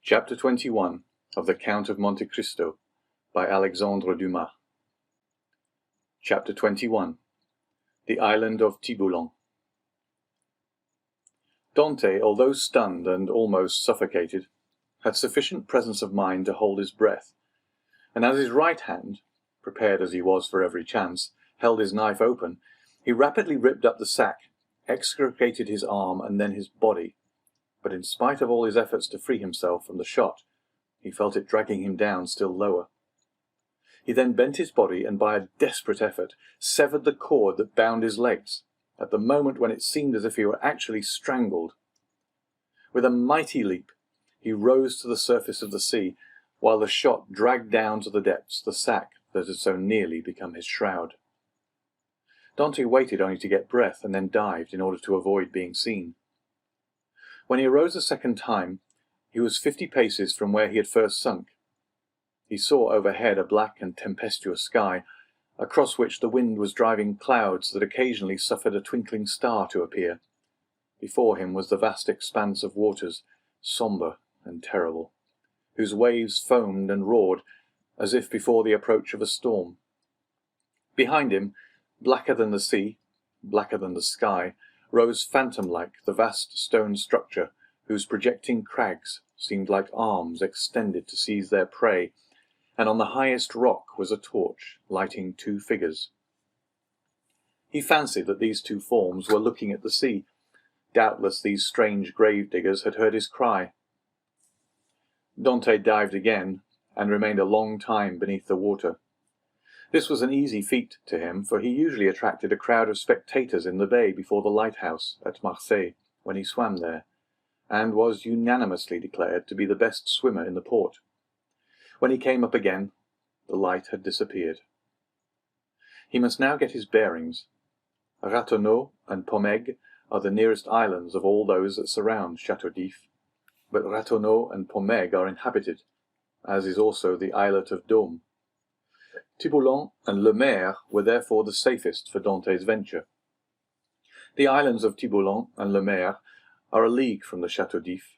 Chapter 21 of the Count of Monte Cristo by Alexandre Dumas. Chapter 21. The Island of Tiboulen. Dante, although stunned and almost suffocated, had sufficient presence of mind to hold his breath, and as his right hand, prepared as he was for every chance, held his knife open, he rapidly ripped up the sack, extricated his arm and then his body. But in spite of all his efforts to free himself from the shot, he felt it dragging him down still lower. He then bent his body and by a desperate effort severed the cord that bound his legs, at the moment when it seemed as if he were actually strangled. With a mighty leap, he rose to the surface of the sea, while the shot dragged down to the depths the sack that had so nearly become his shroud. Dante waited only to get breath and then dived in order to avoid being seen. When he arose a second time, he was 50 paces from where he had first sunk. He saw overhead a black and tempestuous sky, across which the wind was driving clouds that occasionally suffered a twinkling star to appear. Before him was the vast expanse of waters, sombre and terrible, whose waves foamed and roared as if before the approach of a storm. Behind him, blacker than the sea, blacker than the sky, rose phantom-like the vast stone structure, whose projecting crags seemed like arms extended to seize their prey, and on the highest rock was a torch lighting two figures. He fancied that these two forms were looking at the sea. Doubtless these strange grave-diggers had heard his cry. Dante dived again, and remained a long time beneath the water. This was an easy feat to him, for he usually attracted a crowd of spectators in the bay before the lighthouse at Marseilles when he swam there, and was unanimously declared to be the best swimmer in the port. When he came up again, the light had disappeared. He must now get his bearings. Ratonneau and Pomègue are the nearest islands of all those that surround Château d'If, but Ratonneau and Pomègue are inhabited, as is also the islet of Dôme. Tiboulen and Le Maire were therefore the safest for Dante's venture. The islands of Tiboulen and Le Maire are a league from the Château d'If.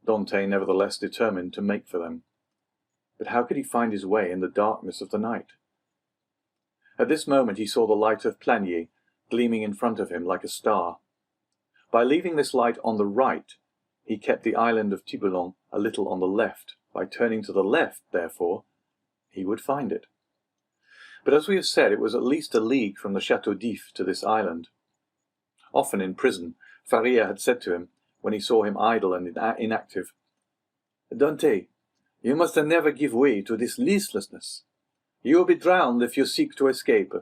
Dante nevertheless determined to make for them. But how could he find his way in the darkness of the night? At this moment he saw the light of Planier gleaming in front of him like a star. By leaving this light on the right, he kept the island of Tiboulen a little on the left. By turning to the left, therefore, he would find it. But as we have said, it was at least a league from the Château d'If to this island. Often in prison, Faria had said to him, when he saw him idle and inactive, "Dante, you must never give way to this listlessness. You will be drowned if you seek to escape,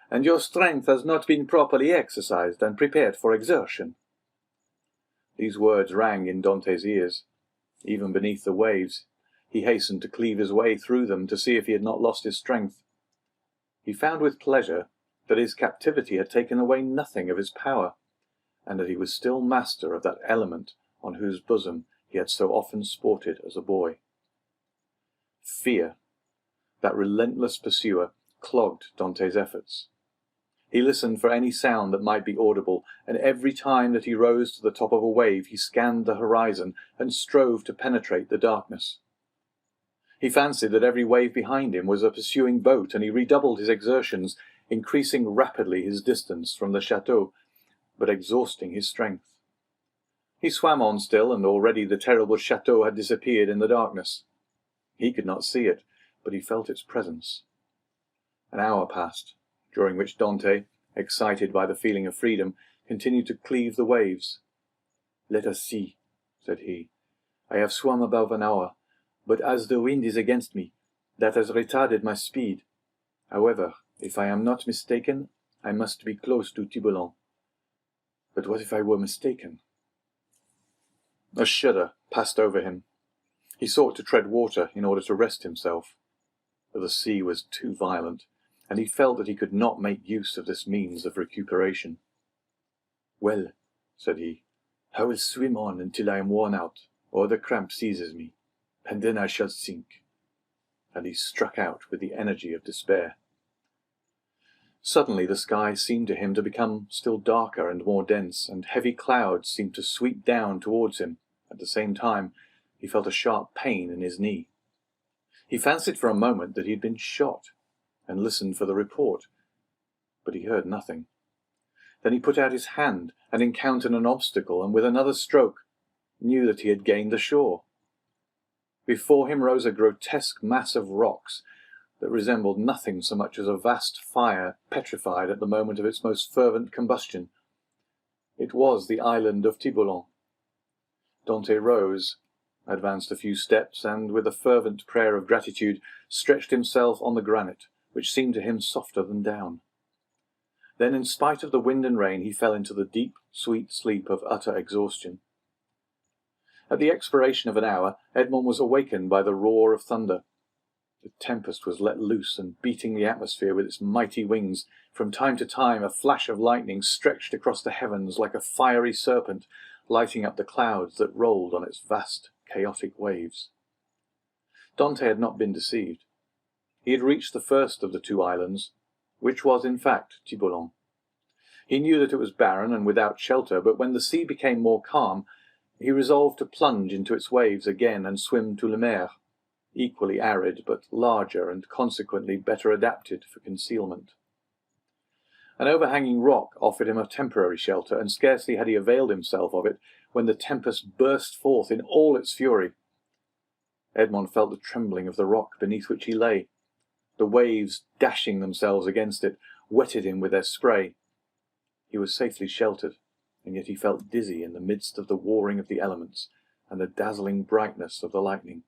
and your strength has not been properly exercised and prepared for exertion." These words rang in Dante's ears. Even beneath the waves, he hastened to cleave his way through them to see if he had not lost his strength. He found with pleasure that his captivity had taken away nothing of his power, and that he was still master of that element on whose bosom he had so often sported as a boy. Fear, that relentless pursuer, clogged Dante's efforts. He listened for any sound that might be audible, and every time that he rose to the top of a wave he scanned the horizon and strove to penetrate the darkness. He fancied that every wave behind him was a pursuing boat, and he redoubled his exertions, increasing rapidly his distance from the chateau, but exhausting his strength. He swam on still, and already the terrible chateau had disappeared in the darkness. He could not see it, but he felt its presence. An hour passed, during which Dante, excited by the feeling of freedom, continued to cleave the waves. "Let us see," said he. "I have swum above an hour, but as the wind is against me, that has retarded my speed. However, if I am not mistaken, I must be close to Tiboulen. But what if I were mistaken?" A shudder passed over him. He sought to tread water in order to rest himself, but the sea was too violent, and he felt that he could not make use of this means of recuperation. "Well," said he, "I will swim on until I am worn out, or the cramp seizes me, and then I shall sink." And he struck out with the energy of despair. Suddenly the sky seemed to him to become still darker and more dense, and heavy clouds seemed to sweep down towards him. At the same time, He felt a sharp pain in his knee. He fancied for a moment that he had been shot, and listened for the report, but he heard nothing. Then he put out his hand and encountered an obstacle, and with another stroke knew that he had gained the shore. Before him rose a grotesque mass of rocks that resembled nothing so much as a vast fire petrified at the moment of its most fervent combustion. It was the island of Tiboulen. Dante rose, advanced a few steps, and, with a fervent prayer of gratitude, stretched himself on the granite, which seemed to him softer than down. Then, in spite of the wind and rain, he fell into the deep, sweet sleep of utter exhaustion. At the expiration of an hour, Edmond was awakened by the roar of thunder. The tempest was let loose and beating the atmosphere with its mighty wings. From time to time a flash of lightning stretched across the heavens like a fiery serpent, lighting up the clouds that rolled on its vast, chaotic waves. Dante had not been deceived. He had reached the first of the two islands, which was in fact Tiboulen. He knew that it was barren and without shelter, but when the sea became more calm, he resolved to plunge into its waves again and swim to Le Mer, equally arid but larger and consequently better adapted for concealment. An overhanging rock offered him a temporary shelter, and scarcely had he availed himself of it when the tempest burst forth in all its fury. Edmond felt the trembling of the rock beneath which he lay. The waves, dashing themselves against it, wetted him with their spray. He was safely sheltered, and yet he felt dizzy in the midst of the warring of the elements and the dazzling brightness of the lightning.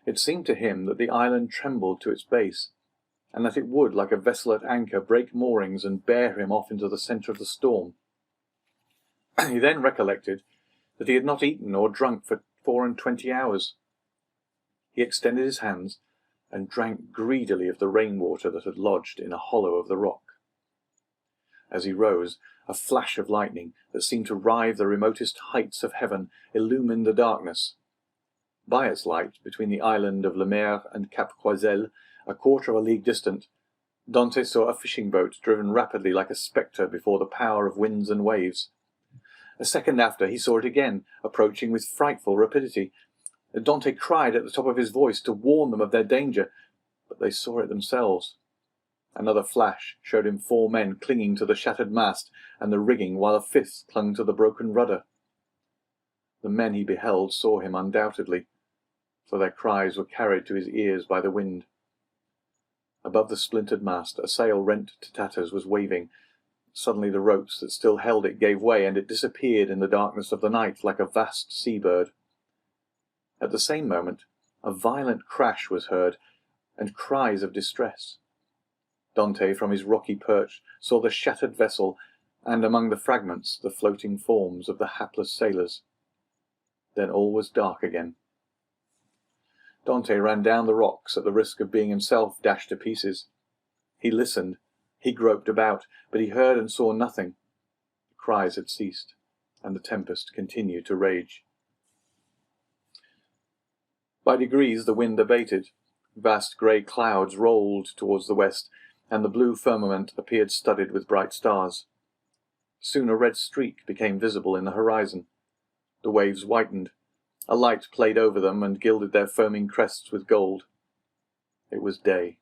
It seemed to him that the island trembled to its base, and that it would, like a vessel at anchor, break moorings and bear him off into the centre of the storm. He then recollected that he had not eaten or drunk for 24 hours. He extended his hands and drank greedily of the rain-water that had lodged in a hollow of the rock. As he rose, a flash of lightning that seemed to rive the remotest heights of heaven illumined the darkness. By its light, between the island of Le Mer and Cap Croiselle, a quarter of a league distant, Dante saw a fishing boat driven rapidly like a spectre before the power of winds and waves. A second after, he saw it again, approaching with frightful rapidity. Dante cried at the top of his voice to warn them of their danger, but they saw it themselves. Another flash showed him 4 men clinging to the shattered mast and the rigging, while a 5th clung to the broken rudder. The men he beheld saw him undoubtedly, for their cries were carried to his ears by the wind. Above the splintered mast, a sail rent to tatters was waving. Suddenly the ropes that still held it gave way, and it disappeared in the darkness of the night like a vast sea-bird. At the same moment, a violent crash was heard, and cries of distress. Dante, from his rocky perch, saw the shattered vessel, and among the fragments the floating forms of the hapless sailors. Then all was dark again. Dante ran down the rocks at the risk of being himself dashed to pieces. He listened, he groped about, but he heard and saw nothing. The cries had ceased, and the tempest continued to rage. By degrees the wind abated. Vast grey clouds rolled towards the west, and the blue firmament appeared studded with bright stars. Soon a red streak became visible in the horizon. The waves whitened. A light played over them and gilded their foaming crests with gold. It was day.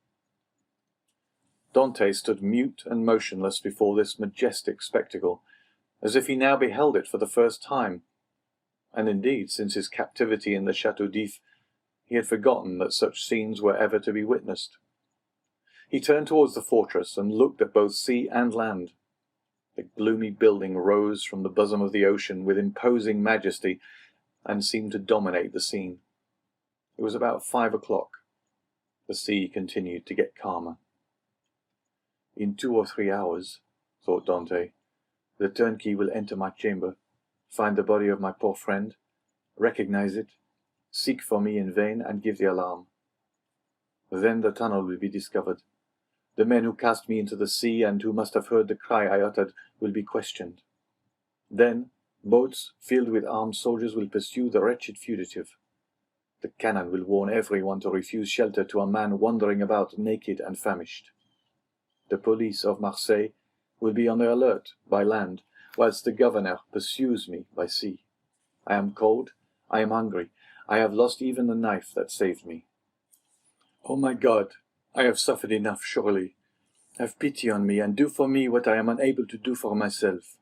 Dante stood mute and motionless before this majestic spectacle, as if he now beheld it for the first time. And indeed, since his captivity in the Château d'If, he had forgotten that such scenes were ever to be witnessed. He turned towards the fortress and looked at both sea and land. The gloomy building rose from the bosom of the ocean with imposing majesty, and seemed to dominate the scene. It was about 5 o'clock. The sea continued to get calmer. In 2 or 3 hours, thought Dante, the turnkey will enter my chamber, find the body of my poor friend, recognize it, seek for me in vain, and give the alarm. Then the tunnel will be discovered. The men who cast me into the sea and who must have heard the cry I uttered will be questioned. Then boats filled with armed soldiers will pursue the wretched fugitive. The cannon will warn everyone to refuse shelter to a man wandering about naked and famished. The police of Marseille will be on the alert by land, whilst the governor pursues me by sea. I am cold, I am hungry, I have lost even the knife that saved me. Oh my God, I have suffered enough, surely. Have pity on me, and do for me what I am unable to do for myself."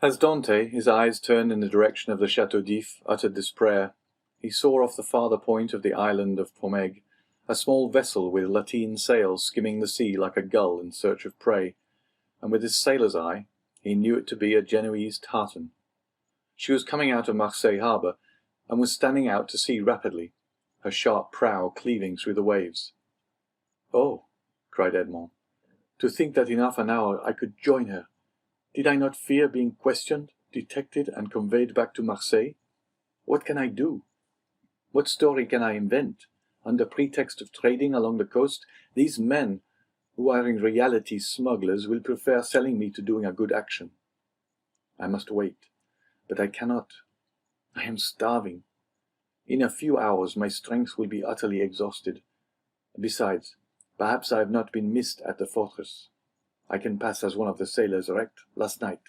As Dante, his eyes turned in the direction of the Château d'If, uttered this prayer, he saw off the farther point of the island of Pomègue a small vessel with lateen sails skimming the sea like a gull in search of prey, and with his sailor's eye he knew it to be a Genoese tartan. She was coming out of Marseille harbour, and was standing out to sea rapidly, her sharp prow cleaving through the waves. "Oh," cried Edmond, "to think that in half an hour I could join her! Did I not fear being questioned, detected, and conveyed back to Marseille? What can I do? What story can I invent? Under pretext of trading along the coast, these men, who are in reality smugglers, will prefer selling me to doing a good action. I must wait, but I cannot. I am starving. In a few hours my strength will be utterly exhausted. Besides, perhaps I have not been missed at the fortress. I can pass as one of the sailors wrecked last night.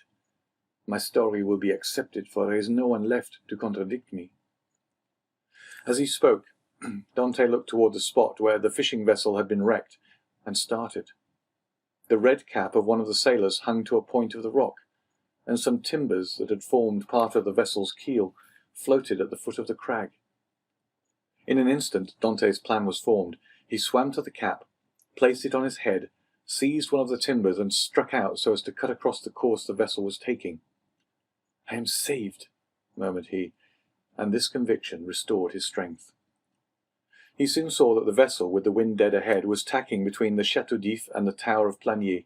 My story will be accepted, for there is no one left to contradict me." As he spoke, Dante looked toward the spot where the fishing vessel had been wrecked, and started. The red cap of one of the sailors hung to a point of the rock, and some timbers that had formed part of the vessel's keel floated at the foot of the crag. In an instant Dante's plan was formed. He swam to the cap, placed it on his head, seized one of the timbers, and struck out so as to cut across the course the vessel was taking. "I am saved," murmured he, and this conviction restored his strength. He soon saw that the vessel, with the wind dead ahead, was tacking between the Château d'If and the Tower of Planier.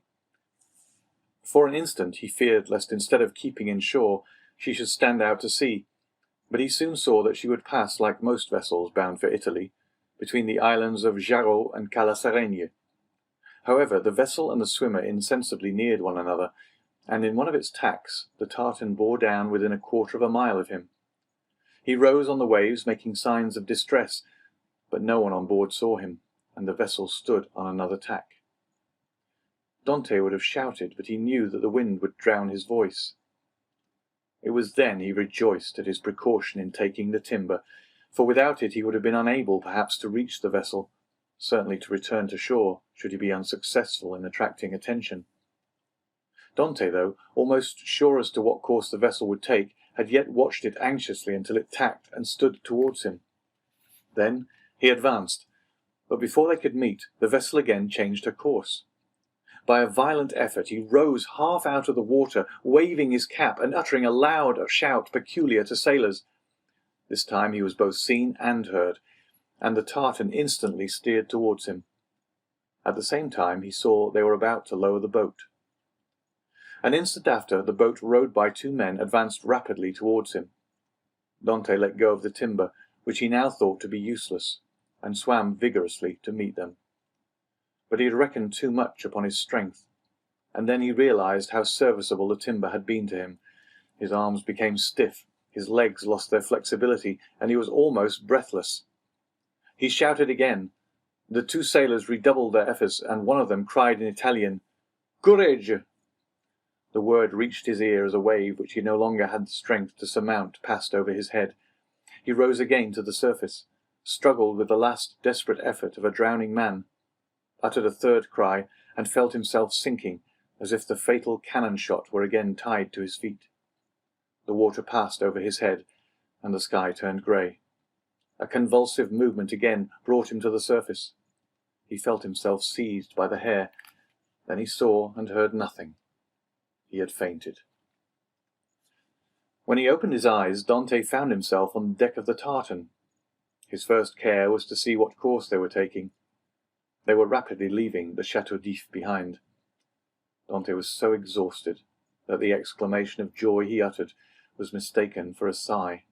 For an instant he feared lest instead of keeping in shore she should stand out to sea, but he soon saw that she would pass, like most vessels bound for Italy, between the islands of Jarreau and Calasareigne. However, the vessel and the swimmer insensibly neared one another, and in one of its tacks the tartan bore down within a quarter of a mile of him. He rose on the waves, making signs of distress, but no one on board saw him, and the vessel stood on another tack. Dante would have shouted, but he knew that the wind would drown his voice. It was then he rejoiced at his precaution in taking the timber, for without it he would have been unable perhaps to reach the vessel, certainly to return to shore, should he be unsuccessful in attracting attention. Dante, though, almost sure as to what course the vessel would take, had yet watched it anxiously until it tacked and stood towards him. Then he advanced, but before they could meet, the vessel again changed her course. By a violent effort he rose half out of the water, waving his cap and uttering a loud shout peculiar to sailors. This time he was both seen and heard, and the tartan instantly steered towards him. At the same time he saw they were about to lower the boat. An instant after, the boat rowed by two men advanced rapidly towards him. Dante let go of the timber, which he now thought to be useless, and swam vigorously to meet them. But he had reckoned too much upon his strength, and then he realized how serviceable the timber had been to him. His arms became stiff, his legs lost their flexibility, and he was almost breathless. He shouted again. The two sailors redoubled their efforts, and one of them cried in Italian, "Courage!" The word reached his ear as a wave which he no longer had the strength to surmount passed over his head. He rose again to the surface, struggled with the last desperate effort of a drowning man, uttered a third cry, and felt himself sinking, as if the fatal cannon shot were again tied to his feet. The water passed over his head, and the sky turned grey. A convulsive movement again brought him to the surface. He felt himself seized by the hair. Then he saw and heard nothing. He had fainted. When he opened his eyes, Dante found himself on the deck of the tartan. His first care was to see what course they were taking. They were rapidly leaving the Château d'If behind. Dante was so exhausted that the exclamation of joy he uttered was mistaken for a sigh.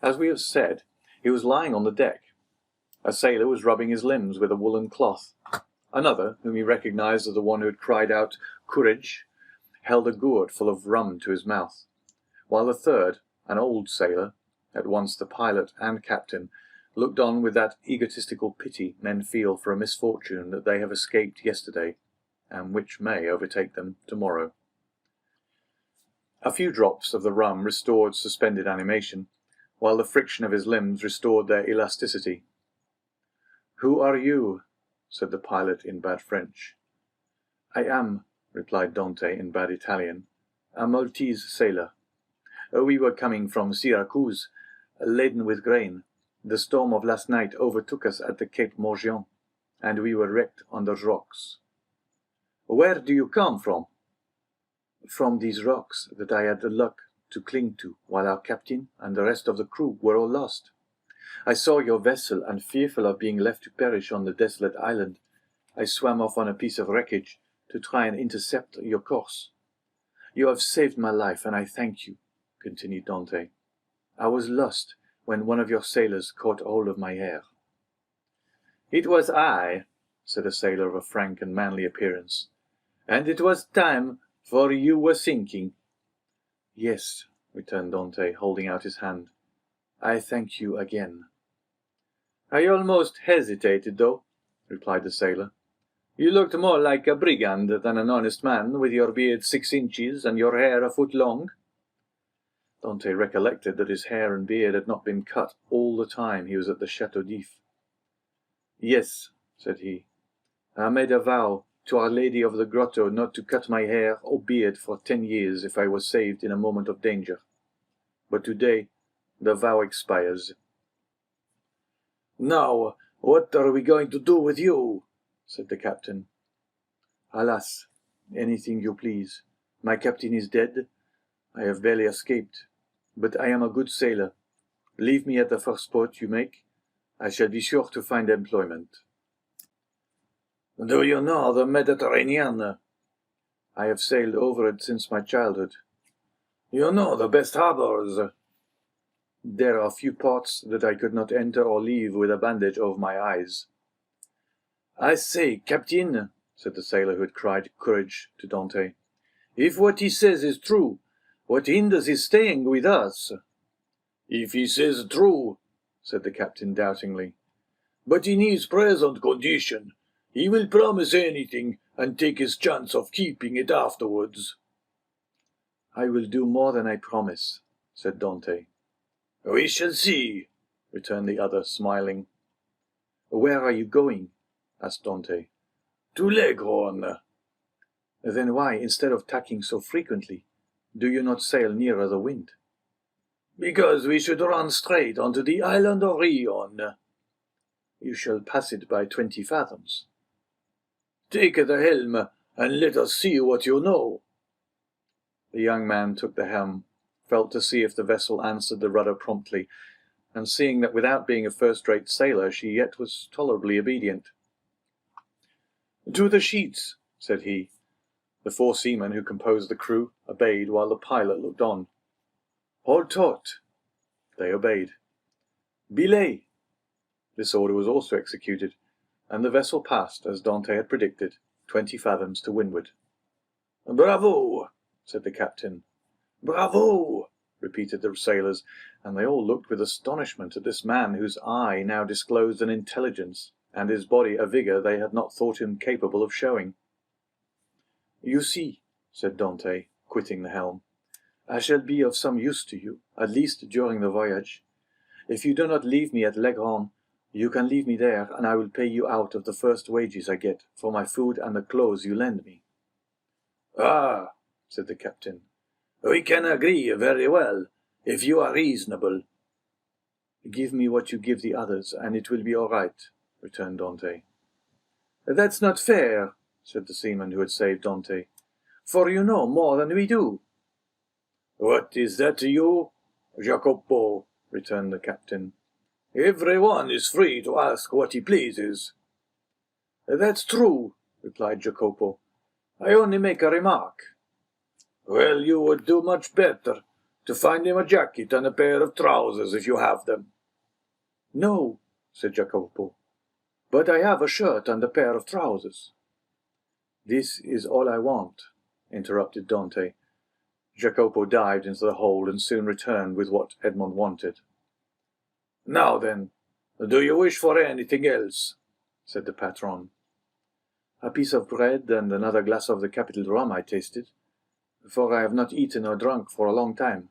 As we have said, he was lying on the deck. A sailor was rubbing his limbs with a woolen cloth. Another, whom he recognized as the one who had cried out "Courage," held a gourd full of rum to his mouth, while the third, an old sailor, at once the pilot and captain, looked on with that egotistical pity men feel for a misfortune that they have escaped yesterday, and which may overtake them tomorrow. A few drops of the rum restored suspended animation, while the friction of his limbs restored their elasticity. "Who are you?" said the pilot in bad French. "I am," replied Dante in bad Italian, "a Maltese sailor. We were coming from Syracuse, laden with grain. The storm of last night overtook us at the Cape Morgian, and we were wrecked on the rocks." "Where do you come from?" "From these rocks that I had the luck to cling to while our captain and the rest of the crew were all lost. I saw your vessel, and fearful of being left to perish on the desolate island, I swam off on a piece of wreckage to try and intercept your course. You have saved my life, and I thank you," continued Dante. "I was lost when one of your sailors caught hold of my hair." "It was I," said a sailor of a frank and manly appearance, "and it was time, for you were sinking." "Yes," returned Dante, holding out his hand. "I thank you again." "I almost hesitated, though," replied the sailor. "You looked more like a brigand than an honest man, with your beard 6 inches and your hair a foot long." Dante recollected that his hair and beard had not been cut all the time he was at the Château d'If. "Yes," said he, "I made a vow to Our Lady of the Grotto not to cut my hair or beard for 10 years if I was saved in a moment of danger. But today the vow expires." "Now, what are we going to do with you?" said the captain. "Alas, anything you please. My captain is dead. I have barely escaped. But I am a good sailor. Leave me at the first port you make. I shall be sure to find employment." "Do you know the Mediterranean?" "I have sailed over it since my childhood." "You know the best harbors?" "There are few ports that I could not enter or leave with a bandage over my eyes." "I say, Captain," said the sailor who had cried courage to Dante, "if what he says is true, what hinders his staying with us?" "If he says true," said the captain doubtingly, "but in his present condition, he will promise anything and take his chance of keeping it afterwards." "I will do more than I promise," said Dante. "We shall see," returned the other, smiling. "Where are you going?" asked Dante. "To Leghorn." "Then why, instead of tacking so frequently, do you not sail nearer the wind?" "Because we should run straight onto the island of Rion." "You shall pass it by 20 fathoms." "Take the helm, and let us see what you know." The young man took the helm, felt to see if the vessel answered the rudder promptly, and seeing that without being a first-rate sailor she yet was tolerably obedient. "To the sheets," said he. The 4 seamen who composed the crew obeyed while the pilot looked on. "Hold taut." They obeyed. "Belay." This order was also executed, and the vessel passed, as Dante had predicted, 20 fathoms to windward. "Bravo!" said the captain. "Bravo!" repeated the sailors, and they all looked with astonishment at this man whose eye now disclosed an intelligence, and his body a vigour they had not thought him capable of showing. "You see," said Dante, quitting the helm, "I shall be of some use to you, at least during the voyage. If you do not leave me at Leghorn, you can leave me there, and I will pay you out of the first wages I get for my food and the clothes you lend me." "Ah," said the captain, "we can agree very well, if you are reasonable." "Give me what you give the others, and it will be all right," returned Dante. "That's not fair," said the seaman who had saved Dante, "for you know more than we do." "What is that to you, Jacopo?" returned the captain. "Every one is free to ask what he pleases." "That's true," replied Jacopo. "I only make a remark." "Well, you would do much better to find him a jacket and a pair of trousers if you have them." "No," said Jacopo, "but I have a shirt and a pair of trousers." "This is all I want," interrupted Dante. Jacopo dived into the hold and soon returned with what Edmond wanted. "Now then, do you wish for anything else?" said the patron. "A piece of bread and another glass of the capital rum I tasted, for I have not eaten or drunk for a long time."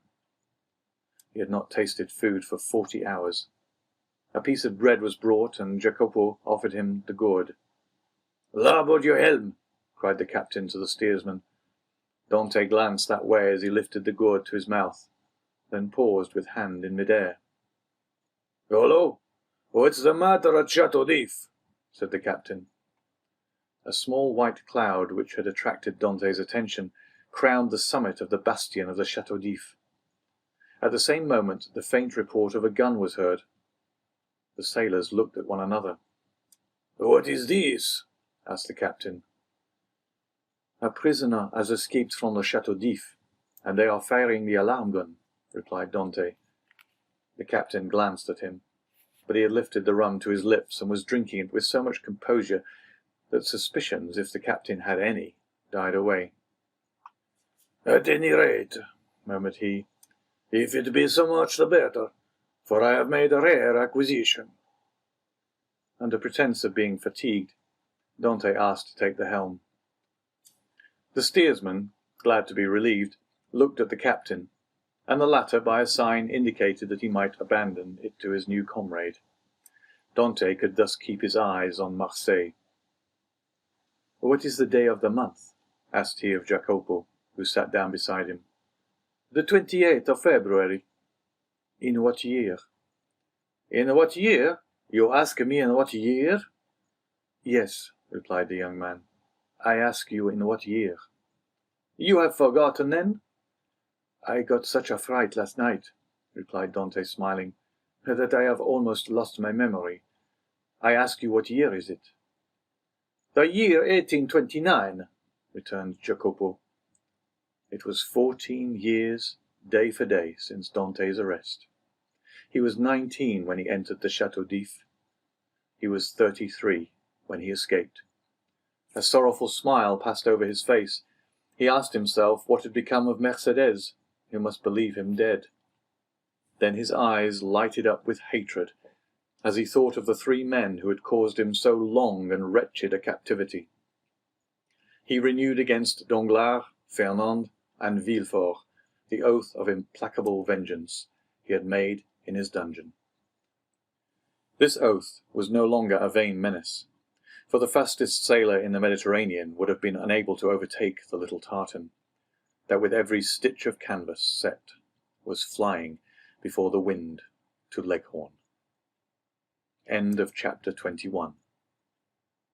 He had not tasted food for 40 hours. A piece of bread was brought, and Jacopo offered him the gourd. "Larboard your helm!" cried the captain to the steersman. Dante glanced that way as he lifted the gourd to his mouth, then paused with hand in mid-air. "Hullo! What's the matter at Chateau d'If?" said the captain. A small white cloud, which had attracted Dante's attention, crowned the summit of the bastion of the Chateau d'If. At the same moment the faint report of a gun was heard. The sailors looked at one another. "What is this?" asked the captain. "A prisoner has escaped from the Chateau d'If, and they are firing the alarm gun," replied Dante. The captain glanced at him, but he had lifted the rum to his lips and was drinking it with so much composure that suspicions, if the captain had any, died away. "At any rate," murmured he, "if it be so much the better, for I have made a rare acquisition." Under pretence of being fatigued, Dante asked to take the helm. The steersman, glad to be relieved, looked at the captain, and the latter by a sign indicated that he might abandon it to his new comrade. Dante could thus keep his eyes on Marseille. "What is the day of the month?" asked he of Jacopo, who sat down beside him. "The 28th of February." "In what year?" "In what year? You ask me in what year?" "Yes," replied the young man. "I ask you in what year." "You have forgotten, then?" "I got such a fright last night," replied Dante, smiling, "that I have almost lost my memory. I ask you what year is it?" "The year 1829, returned Jacopo. It was 14 years, day for day, since Dante's arrest. He was 19 when he entered the Chateau d'If. He was 33 when he escaped. A sorrowful smile passed over his face. He asked himself what had become of Mercédès, who must believe him dead. Then his eyes lighted up with hatred as he thought of the 3 men who had caused him so long and wretched a captivity. He renewed against Danglars, Fernand, and Villefort the oath of implacable vengeance he had made in his dungeon. This oath was no longer a vain menace, for the fastest sailor in the Mediterranean would have been unable to overtake the little Tartan, that with every stitch of canvas set was flying before the wind to Leghorn. End of chapter 21.